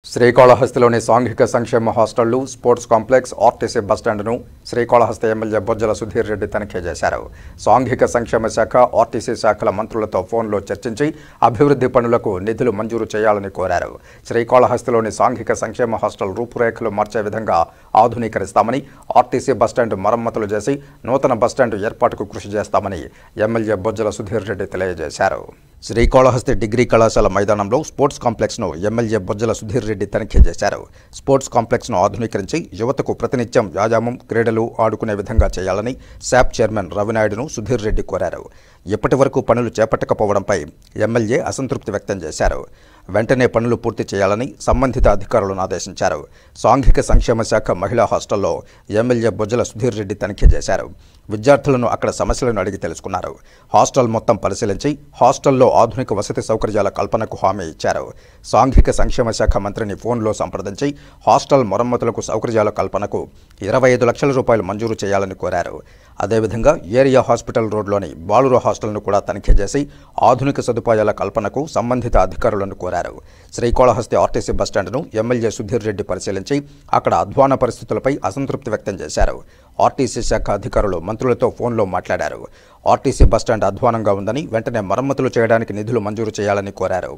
శ్రీకాళహస్తిలోని సాంఘిక సంక్షేమ హాస్టళ్లు, స్పోర్ట్స్ కాంప్లెక్స్, ఆర్టీసీ బస్టాండ్ను శ్రీకాళహస్తి ఎమ్మెల్యే బొజ్జల సుధీర్ రెడ్డి తనిఖీ చేశారు. సాంఘిక సంక్షేమ శాఖ, ఆర్టీసీ శాఖల మంత్రులతో ఫోన్లో చర్చించి అభివృద్ధి పనులకు నిధులు మంజూరు చేయాలని కోరారు. శ్రీకాళహస్తిలోని సాంఘిక సంక్షేమ హాస్టల్ రూపురేఖలు మార్చే విధంగా ఆధునీకరిస్తామని, ఆర్టీసీ బస్టాండ్ మరమ్మతులు చేసి నూతన బస్టాండ్ ఏర్పాటుకు కృషి చేస్తామని ఎమ్మెల్యే బొజ్జల సుధీర్ రెడ్డి తెలియజేశారు. శ్రీకాళహస్తి డిగ్రీ కళాశాల మైదానంలో స్పోర్ట్స్ కాంప్లెక్స్ను ఎమ్మెల్యే బొజ్జల సుధీర్ రెడ్డి తనిఖీ చేశారు. స్పోర్ట్స్ కాంప్లెక్స్ను ఆధునీకరించి యువతకు ప్రతినిత్యం వ్యాయామం, క్రీడలు ఆడుకునే విధంగా చేయాలని శాప్ చైర్మన్ రవినాయుడును సుధీర్ రెడ్డి కోరారు. ఇప్పటి వరకు పనులు చేపట్టకపోవడంపై ఎమ్మెల్యే అసంతృప్తి వ్యక్తం చేశారు. వెంటనే పనులు పూర్తి చేయాలని సంబంధిత అధికారులను ఆదేశించారు. సాంఘిక సంక్షేమ శాఖ మహిళా హాస్టల్లో ఎమ్మెల్యే బొజ్జల సుధీర్ రెడ్డి తనిఖీ చేశారు. విద్యార్థులను అక్కడ సమస్యలను అడిగి తెలుసుకున్నారు. హాస్టల్ మొత్తం పరిశీలించి హాస్టల్లో ఆధునిక వసతి సౌకర్యాల కల్పనకు హామీ ఇచ్చారు. సాంఘిక సంక్షేమ శాఖ మంత్రిని ఫోన్లో సంప్రదించి హాస్టల్ మరమ్మతులకు సౌకర్యాల కల్పనకు 25 లక్షల రూపాయలు మంజూరు చేయాలని కోరారు. అదేవిధంగా ఏరియా హాస్పిటల్ రోడ్లోని బాలుర హాస్టల్ను కూడా తనిఖీ చేసి ఆధునిక సదుపాయాల కల్పనకు సంబంధిత అధికారులను కోరారు. శ్రీకాళహస్తి ఆర్టీసీ బస్టాండ్ను ఎమ్మెల్యే సుధీర్ రెడ్డి పరిశీలించి అక్కడ అధ్వాన పరిస్థితులపై అసంతృప్తి వ్యక్తం చేశారు. ఆర్టీసీ శాఖ అధికారులు మంత్రులతో ఫోన్లో మాట్లాడారు. ఆర్టీసీ బస్టాండ్ అధ్వానంగా ఉందని వెంటనే మరమ్మతులు చేయడానికి నిధులు మంజూరు చేయాలని కోరారు.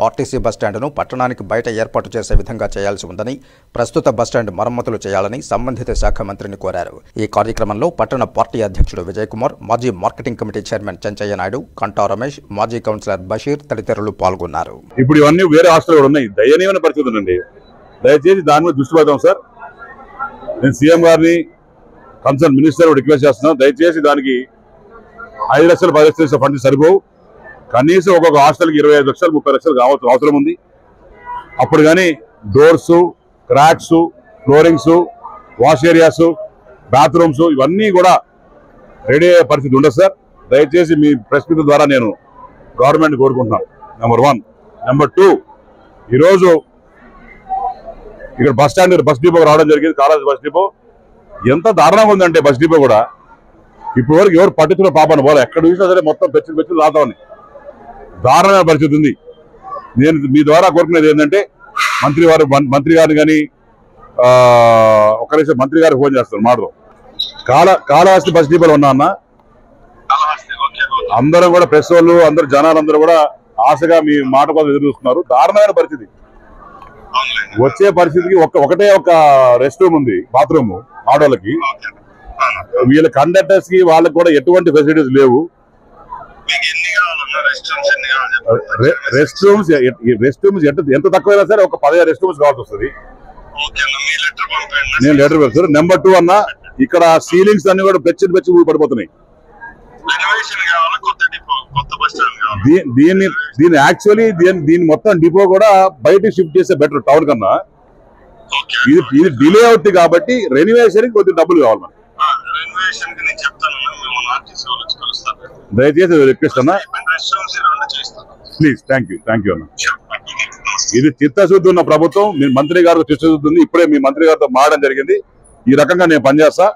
ఆర్టీసీ బస్టాండ్ను పట్టణానికి బయట ఏర్పాటు చేసే విధంగా చేయాల్సి ఉందని, ప్రస్తుత బస్టాండ్ మరమ్మతులు చేయాలని సంబంధిత శాఖ మంత్రిని కోరారు. ఈ కార్యక్రమంలో పట్టణ పార్టీ అధ్యక్షుడు విజయ్ కుమార్, మాజీ marketing committee chairman Chenchaiah Naidu, కంటా రమేష్, మాజీ కౌన్సిలర్ బషీర్ తదితరులు పాల్గొన్నారు. ఇప్పుడు ఇవన్నీ వేరే హాస్టల్ కూడా ఉన్నాయి. దయనీయమైన పరిస్థితి ఉందండి. దయచేసి దాని మీద దృష్టి పెడతాం సార్. నేను సీఎం గారిని, కన్సర్న్ మినిస్టర్ రిక్వెస్ట్ చేస్తున్నాను. దయచేసి దానికి 5 లక్షలు 10 లక్షల ఫండ్స్ సరిపోవు. కనీసం ఒక్కొక్క హాస్టల్కి 25 లక్షలు 30 లక్షలు కావచ్చు అవసరం ఉంది. అప్పుడు కానీ doors, cracks, floorings, wash areas, bathrooms ఇవన్నీ కూడా రెడీ అయ్యే పరిస్థితి ఉండదు సార్. దయచేసి మీ ప్రెస్ మీట్ ద్వారా నేను గవర్నమెంట్ కోరుకుంటున్నాను. నెంబర్ 1. నెంబర్ 2, ఈరోజు ఇక్కడ బస్ డిపో రావడం జరిగింది. కాలేజ్ బస్ డిపో ఎంత దారుణంగా ఉందంటే బస్ డిపో కూడా ఇప్పటి వరకు ఎవరు పట్టించుకున్న పాపను పోలే. ఎక్కడ చూసినా సరే మొత్తం పెచ్చులు రాతామని దారుణమైన పరిస్థితి ఉంది. నేను మీ ద్వారా కోరుకునేది ఏంటంటే మంత్రి గారిని కానీ ఒక్క మంత్రి గారికి ఫోన్ చేస్తాను మాటలు. కాళహస్తి బస్ డిపోలో ఉన్నా అన్న, అందరం కూడా ప్రెస్ వాళ్ళు అందరు జనాలందరూ కూడా ఆశగా మీ మాట కోసం ఎదురు చూస్తున్నారు. దారుణమైన పరిస్థితి. వచ్చే పరిస్థితికి ఒకటే ఒక రెస్ట్ రూమ్ ఉంది, బాత్రూమ్ ఆడోళ్ళకి. వీళ్ళ కండక్టర్స్ కి వాళ్ళకి కూడా ఎటువంటి ఫెసిలిటీస్ లేవు. రెస్ట్ రూమ్స్ ఎంత తక్కువైనా సరే ఒక 15 రెస్ట్ రూమ్స్ కావాల్సి వస్తుంది. నేను లెటర్ పెడతాను. నెంబర్ 2 అన్న, ఇక్కడ సీలింగ్స్ అన్ని కూడా పెచ్చి పడిపోతున్నాయి. దీన్ని యాక్చువల్లీ దీని మొత్తం డిపో కూడా బయటకి షిఫ్ట్ చేస్తే బెటర్ టౌన్ కన్నా. ఇది డిలే అవుతుంది కాబట్టి రెన్యువేషన్ కొద్దిగా డబ్బులు కావాలి మనకి. దయచేసి రిక్వెస్ట్ అన్న, ప్లీజ్. థ్యాంక్ యూ అన్న. ఇది చిత్తశుద్ధి ఉన్న ప్రభుత్వం. మీ మంత్రి గారు చిత్తశుద్ధి ఉంది. ఇప్పుడే మీ మంత్రి గారితో మారడం జరిగింది. ఈ రకంగా నేను పనిచేస్తా.